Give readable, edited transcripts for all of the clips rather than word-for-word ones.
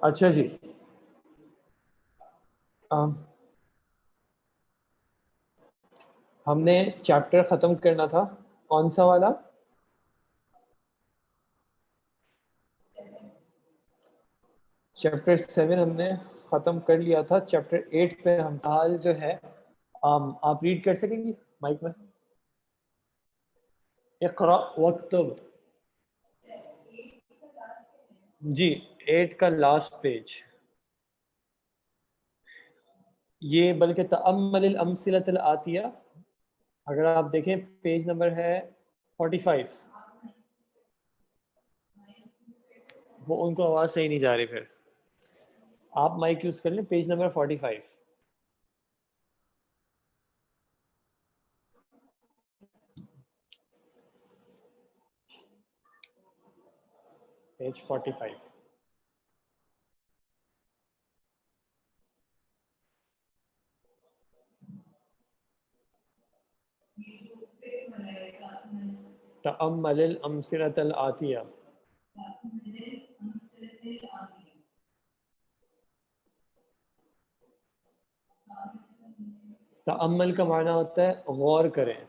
اچھا جی، ہم نے چیپٹر ختم کرنا تھا، کون سا والا؟ چیپٹر 7 ہم نے ختم کر لیا تھا. چیپٹر 8 پہ ہم حال جو ہے آپ ریڈ کر سکیں گی مائک میں؟ اقرا واکتب. جی 8 کا لاسٹ پیج. یہ بلکہ تأمل الامثلۃ الآتیہ، اگر آپ دیکھیں پیج نمبر ہے 45. وہ ان کو آواز صحیح نہیں جا رہی، پھر آپ مائک یوز کر لیں. Page number 45. پیج 45. تأمل الامثلۃ الآتیہ. تأمل کا معنی ہوتا ہے غور کریں.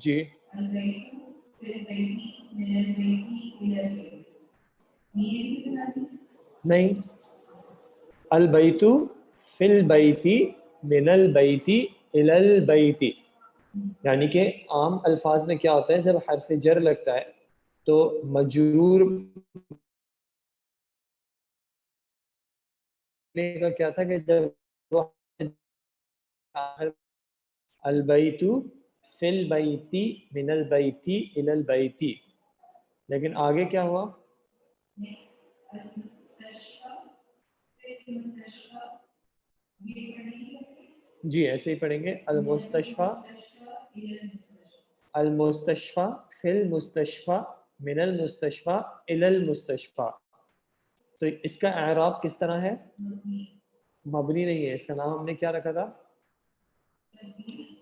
جی نہیں، البیت فی البیت من البیت الی البیت، یعنی کہ عام الفاظ میں کیا ہوتا ہے جب حرف جر لگتا ہے تو مجرور کا کیا تھا کہ جب البیت فی البیت من البیت الی البیت، لیکن آگے کیا ہوا؟ جی ایسے ہی پڑھیں گے، المستشفى المستشفى فی المستشفى من المستشفى الی المستشفى. تو اس کا اعراب کس طرح ہے؟ مبنی نہیں ہے، اس کا نام ہم نے کیا رکھا تھا؟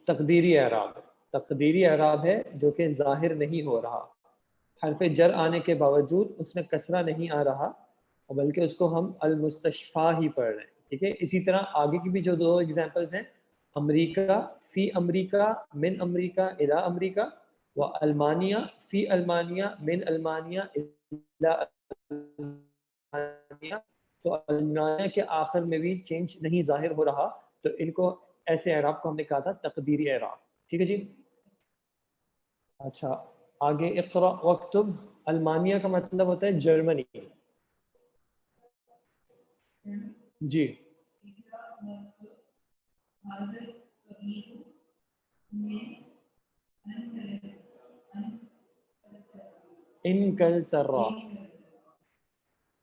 تقدیری اعراب. تقدیری اعراب ہے جو کہ ظاہر نہیں ہو رہا، حرف جر آنے کے باوجود اس میں کسرہ نہیں آ رہا، بلکہ اس کو ہم المستشفیٰ ہی پڑھ رہے ہیں. ٹھیک ہے، اسی طرح آگے کی بھی جو دو ایگزامپلس ہیں، امریکہ فی امریکہ من امریکہ الی امریکہ، و المانیہ فی المانیہ من المانیہ الی المانیہ، تو المانیہ کے آخر میں بھی چینج نہیں ظاہر ہو رہا، تو ان کو ایسے اعراب کو ہم نے کہا تھا تقدیری اعراب. ٹھیک ہے جی. اچھا آگے اقرا واکتب. المانیہ کا مطلب ہوتا ہے جرمنی. جی انکلترا،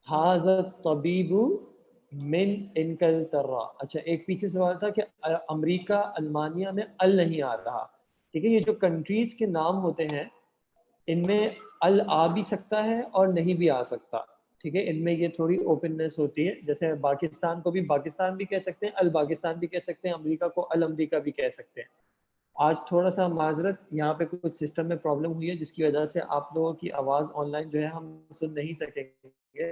ھذا الطبیب من انکلترا. اچھا ایک پیچھے سوال تھا کہ امریکہ المانیہ میں ال نہیں آ رہا. ٹھیک ہے، یہ جو کنٹریز کے نام ہوتے ہیں ان میں ال آ بھی سکتا ہے اور نہیں بھی آ سکتا. ٹھیک ہے، ان میں یہ تھوڑی اوپننس ہوتی ہے. جیسے پاکستان کو بھی پاکستان بھی کہہ سکتے ہیں، الپاکستان بھی کہہ سکتے ہیں، امریکہ کو الامریکہ بھی کہہ سکتے ہیں. آج تھوڑا سا معذرت، یہاں پہ کچھ سسٹم میں پرابلم ہوئی ہے جس کی وجہ سے آپ لوگوں کی آواز آن لائن جو ہے ہم سن نہیں سکیں گے،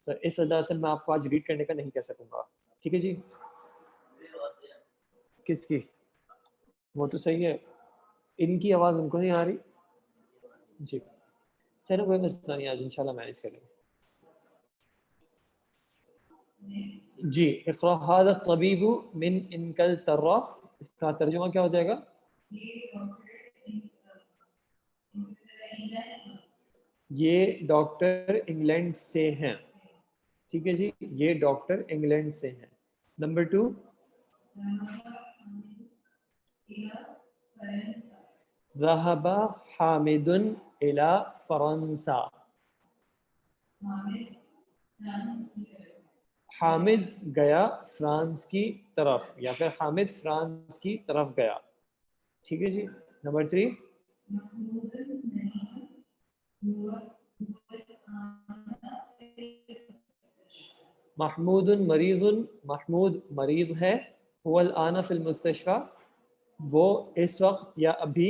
تو اس وجہ سے میں آپ کو آج ریڈ کرنے کا نہیں کہہ سکوں گا. ٹھیک ہے جی. کس کی؟ وہ تو صحیح ہے، ان کی آواز ان کو نہیں آ رہی. جی چلو کوئی مسئلہ نہیں، آج انشاءاللہ مینیج کریں گے. جی اقرا ھذا الطبیب من انکلترا، اس کا ترجمہ کیا ہو جائے گا؟ یہ ڈاکٹر انگلینڈ سے ہیں. ٹھیک ہے جی، یہ ڈاکٹر انگلینڈ سے ہیں. نمبر 2، ذهب حامد الى فرنسا. حامد گیا فرانس کی طرف، یا پھر حامد فرانس کی طرف گیا. ٹھیک ہے جی. نمبر 3، محمود مریض، محمود مریض ہے، هو الآن فی المستشفى، وہ اس وقت یا ابھی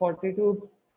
42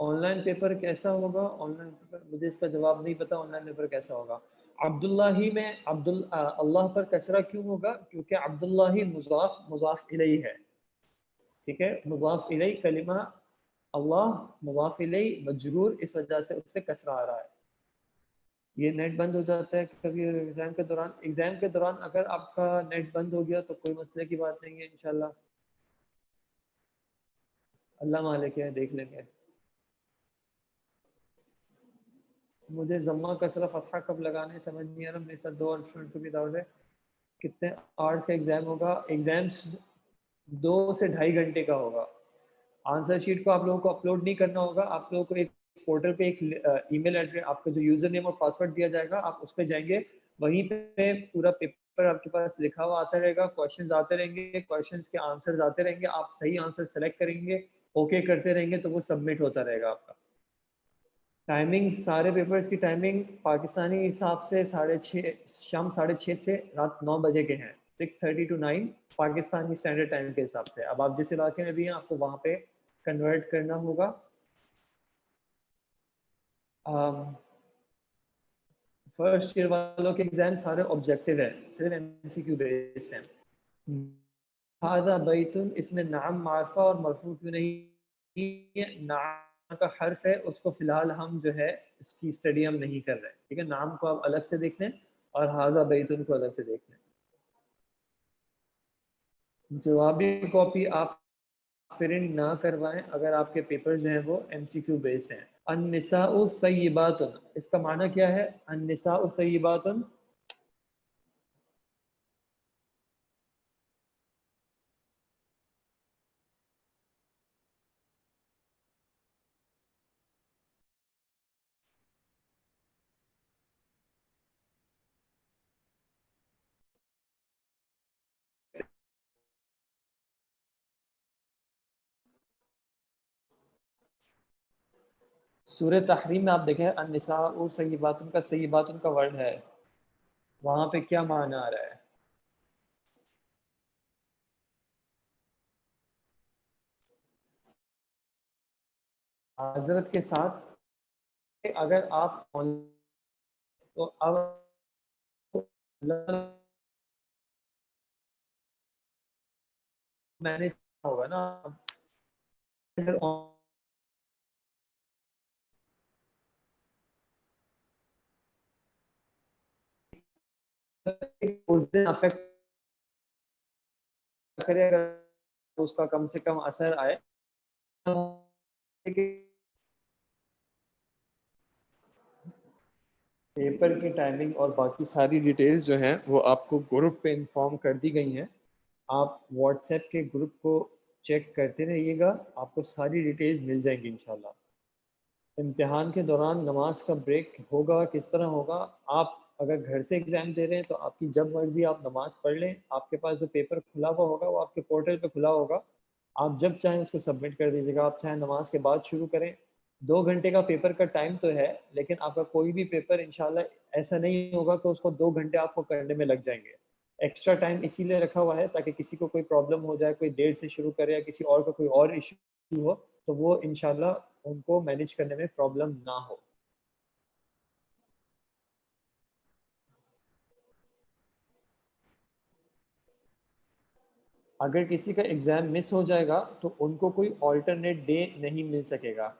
آن لائن پیپر کیسا ہوگا؟ آن لائن پیپر مجھے اس کا جواب نہیں پتا، آن لائن پیپر کیسا ہوگا۔ عبداللہ ہی میں اللہ پر کسرہ کیوں ہوگا؟ کیونکہ عبداللہ ہی مضاف مضاف الیہ ہے، ٹھیک ہے، مضاف الیہ کلمہ اللہ مضاف الیہ مجرور، اس وجہ سے اس پہ کسرہ آ رہا ہے۔ یہ نیٹ بند ہو جاتا ہے کبھی ایگزام کے دوران اگر آپ کا نیٹ بند ہو گیا تو کوئی مسئلے کی بات نہیں ہے، انشاءاللہ اللہ مالک ہے، دیکھ لیں گے۔ مجھے ضمہ کسرہ فتحہ کب لگانے سمجھ نہیں آ رہا، میرے ساتھ 2 اور اسٹوڈنٹ کو بھی ڈاؤٹ ہے۔ کتنے آورس کا ایگزام ہوگا؟ ایگزامس 2 سے 2.5 گھنٹے کا ہوگا۔ آنسر شیٹ کو آپ لوگوں کو اپلوڈ نہیں کرنا ہوگا، آپ لوگوں کو ایک پورٹل پہ ایک ای میل ایڈریس، آپ کا جو یوزر نیم اور پاسورڈ دیا جائے گا، آپ اس پہ جائیں گے، وہیں پہ پورا پیپر آپ کے پاس لکھا ہوا آتا رہے گا، کوشچنز آتے رہیں گے، کوشچنز کے آنسرز آتے رہیں گے، آپ صحیح آنسر سلیکٹ کریں گے، اوکے کرتے رہیں گے تو وہ سبمٹ ہوتا رہے گا آپ کا۔ ٹائمنگ سارے پیپرز کی ٹائمنگ پاکستانی حساب سے 6:30 شام 6:30 سے رات 9 بجے کے ہیں، 6:30 to 9 پاکستانی اسٹینڈرڈ ٹائم کے حساب سے۔ اب آپ جس علاقے میں بھی ہیں آپ کو وہاں پہ کنورٹ کرنا ہوگا۔ فرسٹ ایئر والوں کے ایگزام سارے آبجیکٹیو ہیں، صرف ایم سی کیو بیسڈ ہیں۔ ہذا بیتن، اس میں نعم معرفہ اور مرفوع کیوں نہیں ہے؟ نعم کا حرف ہے، اس کو فی الحال ہم جو ہے اس کی اسٹڈی ہم نہیں کر رہے، ٹھیک ہے، نعم کو آپ الگ سے دیکھ لیں اور ہذا بیتن کو الگ سے دیکھ لیں۔ جوابی کاپی آپ پرنٹ نہ کروائیں اگر آپ کے پیپر جو ہیں وہ ایم سی کیو بیسڈ ہیں۔ النساء سیبات، اس کا معنی کیا ہے؟ النساء سیبات، سورہ تحریم میں آپ دیکھیں النساء سیبات کا سیبات کا ورڈ ہے، وہاں پہ کیا معنی آ رہا ہے؟ حضرت کے ساتھ اگر آپ تو اب میں نے ہوگا نا اس دن افیکٹ کرے، اگر اس کا کم سے کم اثر آئے۔ پیپر کی ٹائمنگ اور باقی ساری ڈیٹیلز جو ہیں وہ آپ کو گروپ پہ انفارم کر دی گئی ہیں، آپ واٹس ایپ کے گروپ کو چیک کرتے رہیے گا، آپ کو ساری ڈیٹیلز مل جائیں گی انشاءاللہ۔ امتحان کے دوران نماز کا بریک ہوگا، کس طرح ہوگا؟ آپ اگر گھر سے ایگزام دے رہے ہیں تو آپ کی جب مرضی آپ نماز پڑھ لیں، آپ کے پاس جو پیپر کھلا ہوا ہوگا وہ آپ کے پورٹل پہ کھلا ہوگا، آپ جب چاہیں اس کو سبمٹ کر دیجیے گا، آپ چاہیں نماز کے بعد شروع کریں۔ 2 گھنٹے کا پیپر کا ٹائم تو ہے، لیکن آپ کا کوئی بھی پیپر انشاءاللہ ایسا نہیں ہوگا کہ اس کو 2 گھنٹے آپ کو کرنے میں لگ جائیں گے۔ ایکسٹرا ٹائم اسی لیے رکھا ہوا ہے تاکہ کسی کو کوئی پرابلم ہو جائے، کوئی دیر سے شروع کرے یا کسی اور کا کوئی اور ایشو ہو تو وہ انشاءاللہ ان کو مینیج کرنے میں پرابلم نہ ہو۔ اگر کسی کا ایگزام مس ہو جائے گا تو ان کو کوئی آلٹرنیٹ ڈے نہیں مل سکے گا۔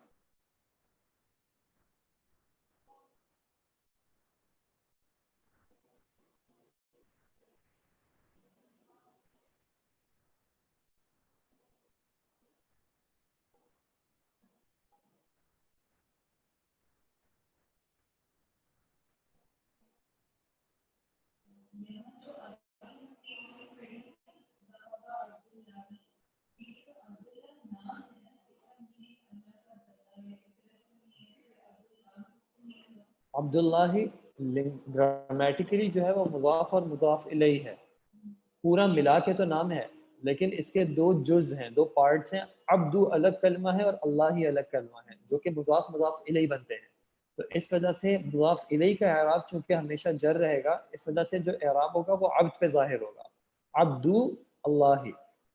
عبداللہ گرامیٹیکلی جو ہے وہ مضاف اور مضاف الیہ ہے، پورا ملا کے تو نام ہے، لیکن اس کے 2 جز ہیں، 2 پارٹس ہیں، عبد الگ کلمہ ہے اور اللہ ہی الگ کلمہ ہے، جو کہ مضاف مضاف الیہ بنتے ہیں۔ تو اس وجہ سے مضاف الیہ کا اعراب چونکہ ہمیشہ جر رہے گا، اس وجہ سے جو اعراب ہوگا وہ عبد پہ ظاہر ہوگا، عبد اللہ۔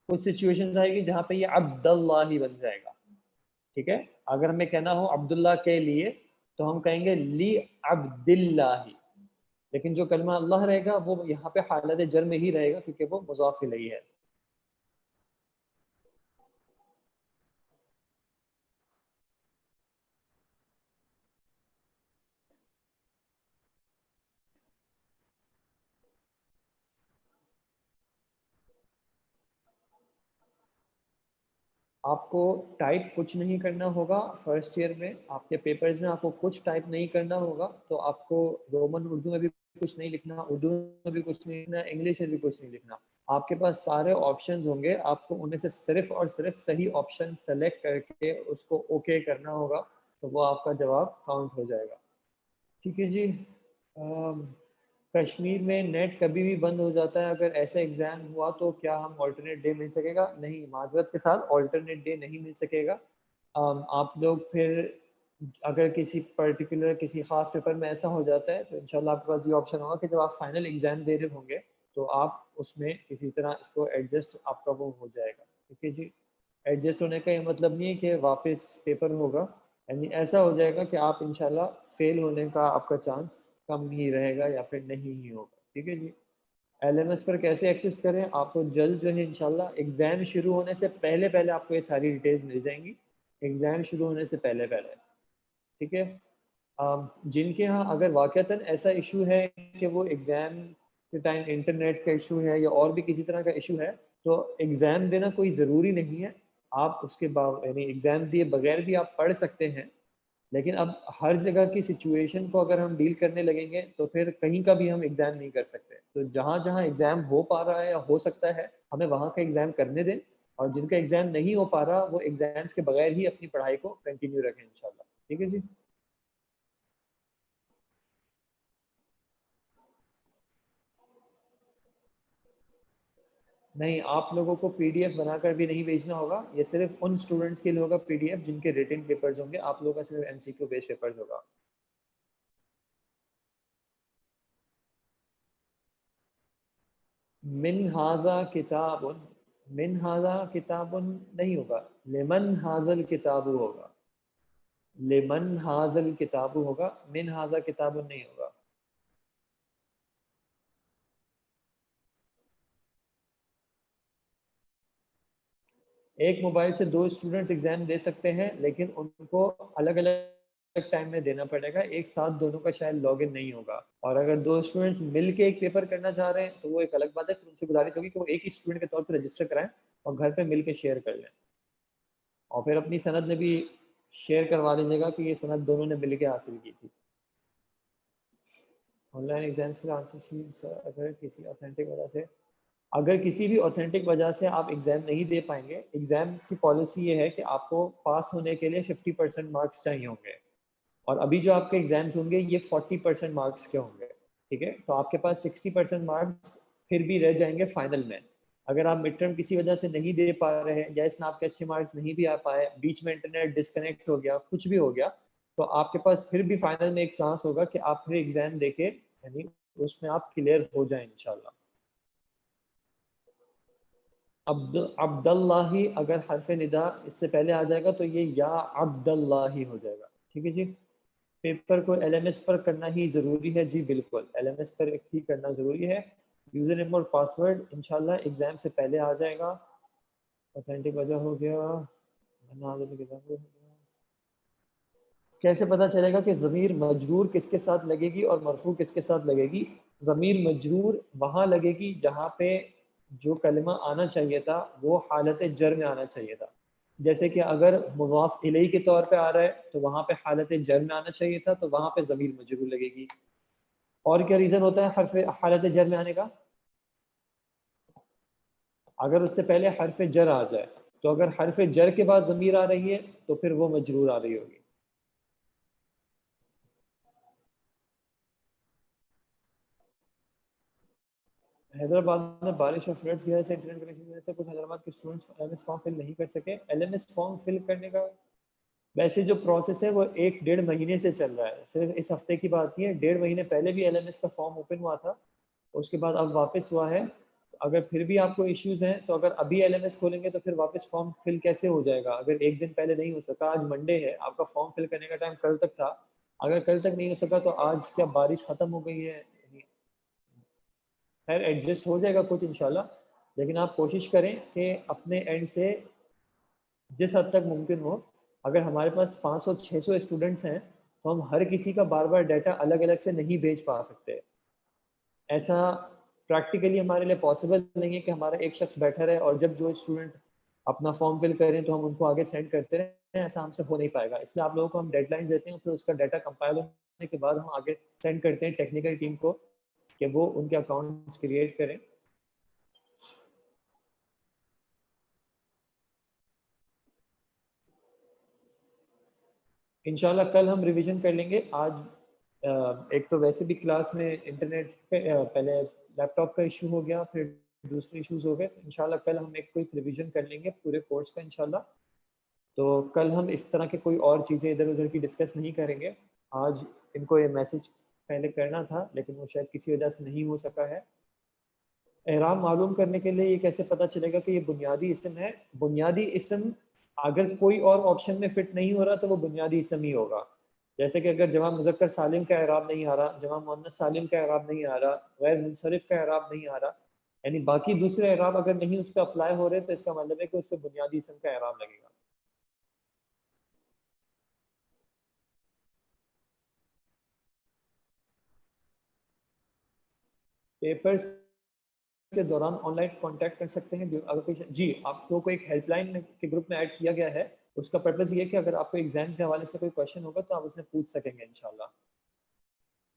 کچھ سچویشنز آئے گی جہاں پہ یہ عبد اللہ بن جائے گا، ٹھیک ہے. اگر ہمیں کہنا ہو عبداللہ کے لیے تو ہم کہیں گے لی عبد اللہ. لیکن جو کلمہ اللہ رہے گا وہ یہاں پہ حالت جر میں ہی رہے گا کیونکہ وہ مضاف الیہ ہے. آپ کو ٹائپ کچھ نہیں کرنا ہوگا فرسٹ ایئر میں. آپ کے پیپرز میں آپ کو کچھ ٹائپ نہیں کرنا ہوگا. تو آپ کو رومن اردو میں بھی کچھ نہیں لکھنا, اردو میں بھی کچھ نہیں لکھنا, انگلش میں بھی کچھ نہیں لکھنا. آپ کے پاس سارے آپشنز ہوں گے, آپ کو ان میں سے صرف اور صرف صحیح آپشن سلیکٹ کر کے اس کو اوکے کرنا ہوگا, تو وہ آپ کا جواب کاؤنٹ ہو جائے گا. ٹھیک ہے جی. کشمیر میں نیٹ کبھی بھی بند ہو جاتا ہے, اگر ایسا ایگزام ہوا تو کیا ہم آلٹرنیٹ ڈے مل سکے گا؟ نہیں, معذرت کے ساتھ آلٹرنیٹ ڈے نہیں مل سکے گا. آپ لوگ پھر اگر کسی پرٹیکولر کسی خاص پیپر میں ایسا ہو جاتا ہے تو انشاءاللہ آپ کے پاس یہ آپشن ہوگا کہ جب آپ فائنل ایگزام دے رہے ہوں گے تو آپ اس میں کسی طرح اس کو ایڈجسٹ آپ کا وہ ہو جائے گا. ٹھیک ہے جی. ایڈجسٹ ہونے کا یہ مطلب نہیں ہے کہ واپس پیپر ہوگا, یعنی ایسا ہو جائے گا کہ آپ انشاءاللہ فیل ہونے کا آپ کا چانس کم ہی رہے گا یا پھر نہیں ہی ہوگا. ٹھیک ہے جی. ایل ایم ایس پر کیسے ایکسیس کریں؟ آپ کو جلد جو ہے انشاءاللہ ایگزام شروع ہونے سے پہلے پہلے آپ کو یہ ساری ڈیٹیلز مل جائیں گی, ایگزام شروع ہونے سے پہلے پہلے. ٹھیک ہے. جن کے ہاں اگر واقعتاً ایسا ایشو ہے کہ وہ ایگزام کے ٹائم انٹرنیٹ کا ایشو ہے یا اور بھی کسی طرح کا ایشو ہے, تو ایگزام دینا کوئی ضروری نہیں ہے. آپ اس کے یعنی ایگزام دیے بغیر بھی آپ پڑھ سکتے ہیں. لیکن اب ہر جگہ کی سچویشن کو اگر ہم ڈیل کرنے لگیں گے تو پھر کہیں کا بھی ہم ایگزام نہیں کر سکتے. تو جہاں جہاں ایگزام ہو پا رہا ہے یا ہو سکتا ہے ہمیں وہاں کا ایگزام کرنے دیں, اور جن کا ایگزام نہیں ہو پا رہا وہ ایگزامس کے بغیر ہی اپنی پڑھائی کو کنٹینیو رکھیں انشاءاللہ. ٹھیک ہے جی. نہیں, آپ لوگوں کو پی ڈی ایف بنا کر بھی نہیں بھیجنا ہوگا. یہ صرف ان اسٹوڈنٹس کے لیے ہوگا پی ڈی ایف جن کے ریٹن پیپرز ہوں گے. آپ لوگوں کا صرف ایم سی کیو بیس پیپرز ہوگا. من ھذا کتاب, من ھذا کتاب نہیں ہوگا, لمن ھذا الکتاب ہوگا. لمن ھذا الکتاب ہوگا, من ھذا کتاب نہیں ہوگا. ایک موبائل سے دو اسٹوڈنٹس ایگزام دے سکتے ہیں, لیکن ان کو الگ الگ ٹائم میں دینا پڑے گا. ایک ساتھ دونوں کا شاید لاگ ان نہیں ہوگا. اور اگر دو اسٹوڈنٹس مل کے ایک پیپر کرنا چاہ رہے ہیں تو وہ ایک الگ بات ہے, پھر ان سے گزارش ہوگی کہ وہ ایک ہی اسٹوڈنٹ کے طور پہ رجسٹر کرائیں اور گھر پہ مل کے شیئر کر لیں. اور پھر اپنی سند میں بھی شیئر کروا لیجیے گا کہ یہ سند دونوں نے مل کے حاصل کی تھی. آن لائن ایگزامس کے آنسر شیٹ اگر کسی اوتھینٹک وجہ سے, اگر کسی بھی اوتھینٹک وجہ سے آپ ایگزام نہیں دے پائیں گے, ایگزام کی پالیسی یہ ہے کہ آپ کو پاس ہونے کے لیے 50% مارکس چاہیے ہوں گے, اور ابھی جو آپ کے ایگزامس ہوں گے یہ 40% مارکس کے ہوں گے. ٹھیک ہے. تو آپ کے پاس 60% مارکس پھر بھی رہ جائیں گے فائنل میں. اگر آپ مڈ ٹرم کسی وجہ سے نہیں دے پا رہے ہیں, یا اس میں آپ کے اچھے مارکس نہیں بھی آ پائے, بیچ میں انٹرنیٹ ڈسکنیکٹ ہو گیا, کچھ بھی ہو گیا, تو آپ کے پاس پھر بھی فائنل میں ایک چانس ہوگا کہ آپ پھر ایگزام دے کے یعنی اس میں آپ کلیئر ہو جائیں انشاءاللہ. عبد اللہ ہی اگر حرف ندا اس سے پہلے آ جائے گا تو یہ یا عبد اللہ ہی ہو جائے گا. ٹھیک ہے جی. پیپر کو ایل ایم ایس پر کرنا ہی ضروری ہے. جی بالکل, ایل ایم ایس پر ہی کرنا ضروری ہے. یوزر نیم اور پاسورڈ انشاءاللہ ایگزام سے پہلے آ جائے گا. اوتھینٹک وجہ ہو گیا. کیسے پتہ چلے گا کہ ضمیر مجرور کس کے ساتھ لگے گی اور مرفوع کس کے ساتھ لگے گی؟ ضمیر مجرور وہاں لگے گی جہاں پہ جو کلمہ آنا چاہیے تھا وہ حالت جر میں آنا چاہیے تھا. جیسے کہ اگر مضاف الیہ کے طور پہ آ رہا ہے تو وہاں پہ حالت جر میں آنا چاہیے تھا, تو وہاں پہ ضمیر مجرور لگے گی. اور کیا ریزن ہوتا ہے حرف حالت جر میں آنے کا؟ اگر اس سے پہلے حرف جر آ جائے, تو اگر حرف جر کے بعد ضمیر آ رہی ہے تو پھر وہ مجرور آ رہی ہوگی. حیدرآباد میں بارش اور فلڈز کی وجہ سے انٹرنیٹ کنیکشن کی وجہ سے کچھ حیدرآباد کے students L M S form fill نہیں کر سکے. L M S form fill کرنے کا ویسے جو پروسیس ہے وہ 1-1.5 مہینے سے چل رہا ہے, صرف اس ہفتے کی بات نہیں ہے. 1.5 مہینے پہلے بھی ایل ایم ایس کا فارم اوپن ہوا تھا, اس کے بعد اب واپس ہوا ہے. اگر پھر بھی آپ کو ایشوز ہیں تو اگر ابھی ایل ایم ایس کھولیں گے تو پھر واپس فارم فل کیسے ہو جائے گا؟ اگر ایک دن پہلے نہیں ہو سکا، آج منڈے ہے، آپ کا فارم فل کرنے کا ٹائم کل تک تھا، اگر کل تک نہیں ہو سکا تو آج کیا بارش ختم ہو گئی ہے؟ خیر ایڈجسٹ ہو جائے گا کچھ انشاءاللہ، لیکن آپ کوشش کریں کہ اپنے اینڈ سے جس حد تک ممکن ہو، اگر ہمارے پاس 500 600 اسٹوڈنٹس ہیں تو ہم ہر کسی کا بار بار ڈیٹا الگ الگ سے نہیں بھیج پا سکتے، ایسا پریکٹیکلی ہمارے لیے پاسبل نہیں ہے کہ ہمارا ایک شخص بیٹھا رہے اور جب جو اسٹوڈنٹ اپنا فارم فل کریں تو ہم ان کو آگے سینڈ کرتے رہیں، ایسا ہم سے ہو نہیں پائے گا، اس لیے آپ لوگوں کو ہم ڈیڈ لائنز دیتے ہیں، پھر اس کا ڈیٹا کمپائل ہونے کے بعد ہم آگے سینڈ کرتے ہیں ٹیکنیکل ٹیم کو کہ وہ ان کے اکاؤنٹس کریٹ کریں۔ انشاءاللہ کل ہم ریویژن کر لیں گے۔ آج ایک تو ویسے بھی کلاس میں انٹرنیٹ پہلے لیپ ٹاپ کا ایشو ہو گیا، پھر دوسرے ایشوز ہو گئے، انشاءاللہ کل ہم ایک کوئی ریویژن کر لیں گے پورے کورس کا انشاءاللہ۔ تو کل ہم اس طرح کے کوئی اور چیزیں ادھر ادھر کی ڈسکس نہیں کریں گے۔ آج ان کو یہ میسج پہلے کرنا تھا لیکن وہ شاید کسی وجہ سے نہیں ہو سکا ہے۔ اعراب معلوم کرنے کے لیے یہ کیسے پتہ چلے گا کہ یہ بنیادی اسم ہے؟ بنیادی اسم اگر کوئی اور آپشن میں فٹ نہیں ہو رہا تو وہ بنیادی اسم ہی ہوگا، جیسے کہ اگر جمع مذکر سالم کا اعراب نہیں آ رہا، جمع مؤنث سالم کا اعراب نہیں آ رہا، غیر منصرف کا اعراب نہیں آ رہا، یعنی باقی دوسرے اعراب اگر نہیں اس پہ اپلائی ہو رہے تو اس کا مطلب ہے کہ اس پہ بنیادی اسم کا اعراب لگے گا۔ پیپرز کے دوران آن لائن کانٹیکٹ کر سکتے ہیں اگر کوئی جی آپ کو ایک ہیلپ لائن کے گروپ میں ایڈ کیا گیا ہے، اس کا پرپز یہ ہے کہ اگر آپ کو ایگزام کے حوالے سے کوئی کویشچن ہوگا تو آپ اسے پوچھ سکیں گے انشاءاللہ۔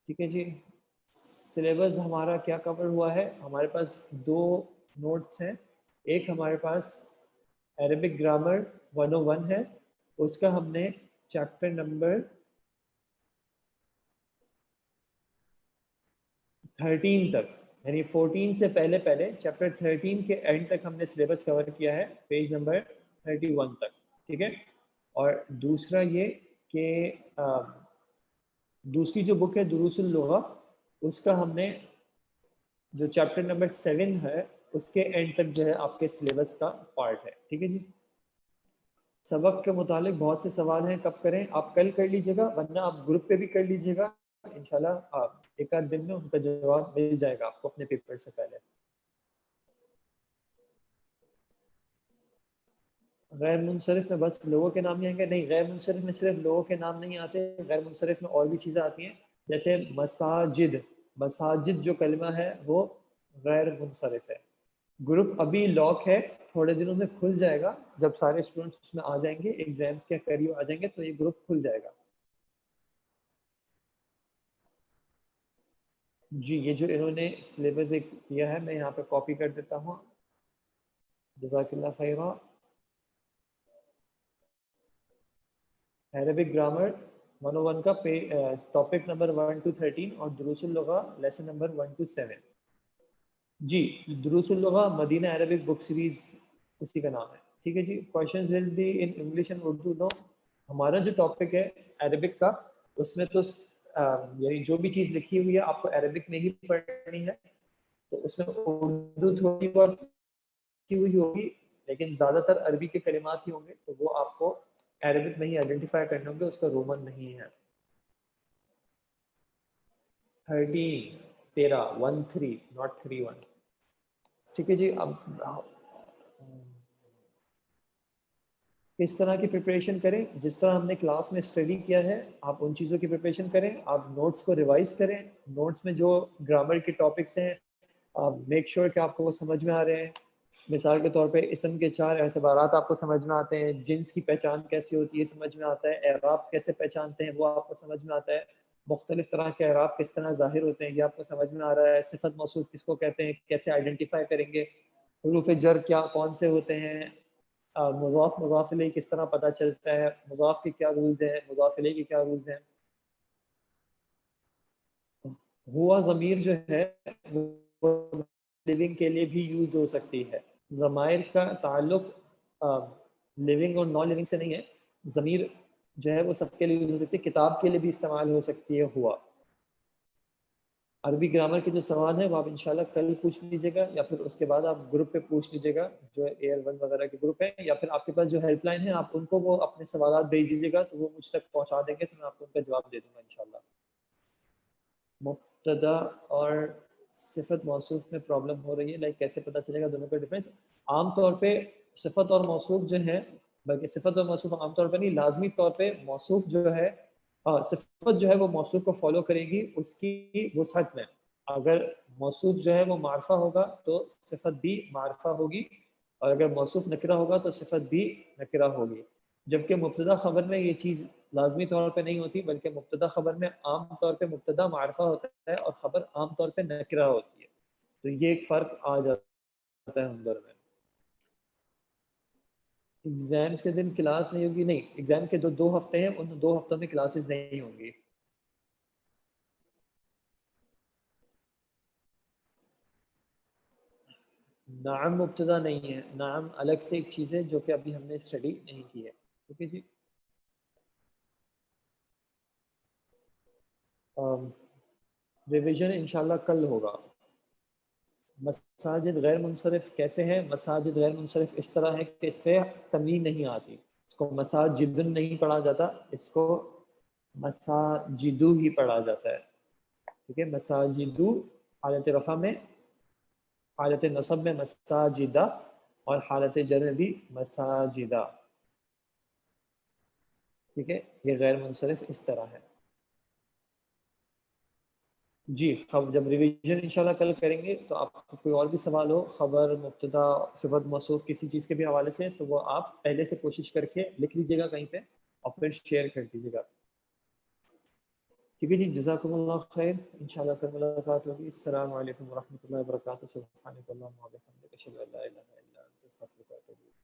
ٹھیک ہے جی، سلیبس ہمارا کیا کور ہوا ہے؟ ہمارے پاس دو نوٹس ہیں، ایک ہمارے پاس عربک گرامر 101 ہے، اس کا ہم نے چیپٹر نمبر 13 تک، یعنی 14 سے پہلے پہلے چیپٹر 13 کے اینڈ تک ہم نے سلیبس کور کیا ہے، پیج نمبر 31 تک، ٹھیک ہے۔ اور دوسرا یہ کہ دوسری جو بک ہے دروس اللغہ، اس کا ہم نے جو چیپٹر نمبر 7 ہے اس کے اینڈ تک جو ہے آپ کے سلیبس کا پارٹ ہے، ٹھیک ہے جی۔ سبق کے متعلق بہت سے سوال ہیں، کب کریں؟ آپ کل کر لیجیے گا، ورنہ آپ گروپ پہ بھی کر لیجیے گا، انشاءاللہ آپ ایک آدھ دن میں ان کا جواب مل جائے گا آپ کو اپنے پیپر سے پہلے۔ غیر منصرف میں بس لوگوں کے نام ہی آئیں گے؟ نہیں، غیر منصرف میں صرف لوگوں کے نام نہیں آتے، غیر منصرف میں اور بھی چیزیں آتی ہیں، جیسے مساجد، مساجد جو کلمہ ہے وہ غیر منصرف ہے۔ گروپ ابھی لاک ہے، تھوڑے دنوں میں کھل جائے گا، جب سارے اسٹوڈنٹس اس میں آ جائیں گے، ایگزامس کے قریب آ جائیں گے تو یہ گروپ کھل جائے گا۔ جی یہ جو انہوں نے سلیبس ایک دیا ہے میں یہاں پہ کاپی کر دیتا ہوں، جزاک اللہ خیرہ۔ عربک گرامر 101 کا ٹاپک نمبر 1 to 13 اور دروس اللغہ لیسن نمبر 1 to 7۔ جی دروس اللغہ مدینہ عربک بک سیریز اسی کا نام ہے، ٹھیک ہے جی۔ Questions will be in English and Urdu, now ہمارا جو ٹاپک ہے عربک کا، اس میں تو یعنی جو بھی چیز لکھی ہوئی ہے آپ کو عربک میں ہی پڑھنی ہے، تو اس میں اردو تھوڑی بہت لکھی ہوئی ہوگی لیکن زیادہ تر عربی کے کلمات ہی ہوں گے، تو وہ آپ کو عربک میں ہی آئیڈینٹیفائی کرنے ہوں گے، اس کا رومن نہیں ہے۔ 13 not 31، ٹھیک ہے جی۔ اب کس طرح کی پریپریشن کریں؟ جس طرح ہم نے کلاس میں اسٹڈی کیا ہے آپ ان چیزوں کی پریپریشن کریں، آپ نوٹس کو ریوائز کریں، نوٹس میں جو گرامر کے ٹاپکس ہیں میک شیور کہ آپ کو وہ سمجھ میں آ رہے ہیں۔ مثال کے طور پہ اسم کے 4 اعتبارات آپ کو سمجھ میں آتے ہیں، جنس کی پہچان کیسی ہوتی ہے سمجھ میں آتا ہے، اعراب کیسے پہچانتے ہیں وہ آپ کو سمجھ میں آتا ہے، مختلف طرح کے اعراب کس طرح ظاہر ہوتے ہیں یہ آپ کو سمجھ میں آ رہا ہے، صفت موصوف کس کو کہتے ہیں کیسے آئیڈینٹیفائی کریں گے، حروف جر کیا کون سے ہوتے ہیں، مضاف مضاف الیہ کس طرح پتہ چلتا ہے، مضاف کے کیا رولز ہیں، مضاف الیہ کے کیا رولز ہیں۔ ہوا ضمیر جو ہے وہ لیونگ کے لیے بھی یوز ہو سکتی ہے، ضمائر کا تعلق لیونگ اور نان لیونگ سے نہیں ہے، ضمیر جو ہے وہ سب کے لیے یوز ہو سکتی ہے، کتاب کے لیے بھی استعمال ہو سکتی ہے ہوا۔ عربی گرامر کے جو سوال ہیں وہ آپ انشاءاللہ کل پوچھ لیجیے گا، یا پھر اس کے بعد آپ گروپ پہ پوچھ لیجیے گا، جو AL1 وغیرہ کے گروپ ہیں، یا پھر آپ کے پاس جو ہیلپ لائن ہے آپ ان کو وہ اپنے سوالات بھیج دیجیے گا تو وہ مجھ تک پہنچا دیں گے، تو میں آپ کو ان کا جواب دے دوں گا انشاءاللہ۔ مبتدا اور صفت موصوف میں پرابلم ہو رہی ہے، لائک کیسے پتہ چلے گا دونوں کا ڈفرینس؟ عام طور پہ صفت اور موصوف جو ہے، بلکہ صفت اور موصوف عام طور پہ نہیں، لازمی طور پہ موصوف جو ہے، صفت جو ہے وہ موصوف کو فالو کرے گی اس کی وسعت میں۔ اگر موصوف جو ہے وہ معرفہ ہوگا تو صفت بھی معرفہ ہوگی، اور اگر موصوف نکرہ ہوگا تو صفت بھی نکرہ ہوگی۔ جبکہ مبتدا خبر میں یہ چیز لازمی طور پہ نہیں ہوتی، بلکہ مبتدا خبر میں عام طور پہ مبتدا معرفہ ہوتا ہے اور خبر عام طور پہ نکرہ ہوتی ہے، تو یہ ایک فرق آ جاتا ہے ہم دونوں میں۔ ایگزامس کے دن کلاس نہیں ہوگی؟ نہیں، ایگزام کے جو 2 ہفتے ہیں ان 2 ہفتوں میں کلاسز نہیں ہوں گی۔ نعم مبتدا نہیں ہے، نعم الگ سے ایک چیز ہے جو کہ ابھی ہم نے اسٹڈی نہیں کی ہے، ٹھیک ہے جی۔ ریویژن انشاءاللہ کل ہوگا۔ مساجد غیر منصرف کیسے ہے؟ مساجد غیر منصرف اس طرح ہے کہ اس پہ تنوین نہیں آتی، اس کو مساجدن نہیں پڑھا جاتا، اس کو مساجدو ہی پڑھا جاتا ہے، ٹھیک ہے۔ مساجدو حالت رفع میں، حالت نصب میں مساجدہ، اور حالت جر میں بھی مساجدہ، ٹھیک ہے۔ یہ غیر منصرف اس طرح ہے جی۔ جب ریویژن انشاءاللہ کل کریں گے تو آپ کو کوئی اور بھی سوال ہو خبر مبتدا صفت موصوف کسی چیز کے بھی حوالے سے، تو وہ آپ پہلے سے کوشش کر کے لکھ لیجیے گا کہیں پہ اور پھر شیئر کر دیجیے گا، ٹھیک ہے جی۔ جزاکم اللہ خیر، انشاءاللہ پھر ملاقات ہوگی۔ السلام علیکم ورحمۃ اللہ وبرکاتہ۔ سبحانک اللہم و بحمدک، اشہد ان لا الہ الا انت، استغفرک و اتوب الیک۔